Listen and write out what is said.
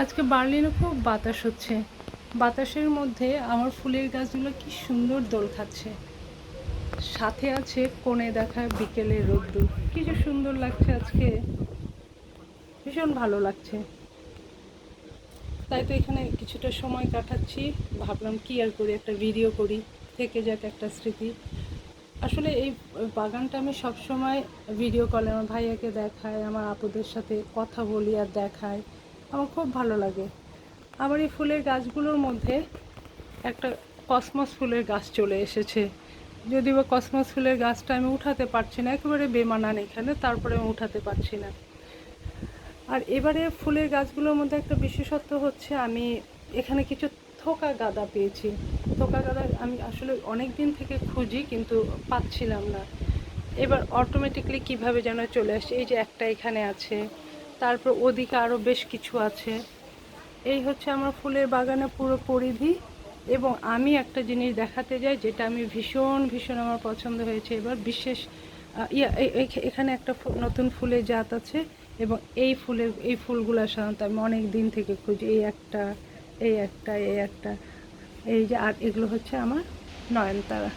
আজকে বার্লিনে খুব বাতাস হচ্ছে। বাতাসের মধ্যে আমার ফুলের গাছগুলো কি সুন্দর দোল খাচ্ছে। সাথে আছে কোণে দেখা বিকেলের রোদ্দুর। কি যে সুন্দর লাগছে আজকে, ভীষণ ভালো লাগছে। তাই তো এখানে কিছুটা সময় কাটাচ্ছি। ভাবলাম কি আর করি, একটা ভিডিও করি, থেকে যাক একটা স্মৃতি। আসলে এই বাগানটা আমি সবসময় ভিডিও কলে আমার ভাইয়াকে দেখাই, আমার আপুদের সাথে কথা বলি আর দেখাই, আমার খুব ভালো লাগে। আমার এই ফুলের গাছগুলোর মধ্যে একটা কসমস ফুলের গাছ চলে এসেছে। যদিও বা কসমস ফুলের গাছটা আমি উঠাতে পারছি না, একেবারে বেমানান এখানে, তারপরে আমি উঠাতে পারছি না। আর এবারে ফুলের গাছগুলোর মধ্যে একটা বিশেষত্ব হচ্ছে, আমি এখানে কিছু থোকা গাঁদা পেয়েছি। থোকা গাঁদা আমি আসলে অনেক দিন থেকে খুঁজি, কিন্তু পাচ্ছিলাম না। এবার অটোমেটিকলি কিভাবে যেন চলে আসে। এই যে একটা এখানে আছে, তারপর ওদিকে আরও বেশ কিছু আছে। এই হচ্ছে আমার ফুলের বাগানের পুরো পরিধি। এবং আমি একটা জিনিস দেখাতে যাই, যেটা আমি ভীষণ ভীষণ আমার পছন্দ হয়েছে এবার বিশেষ। এখানে একটা নতুন ফুলের জাত আছে, এবং এই ফুলগুলো সাধারণত আমি অনেক দিন থেকে খুঁজি। এই একটা, এই একটা, এই একটা, এই যে, আর এগুলো হচ্ছে আমার নয়নতারা।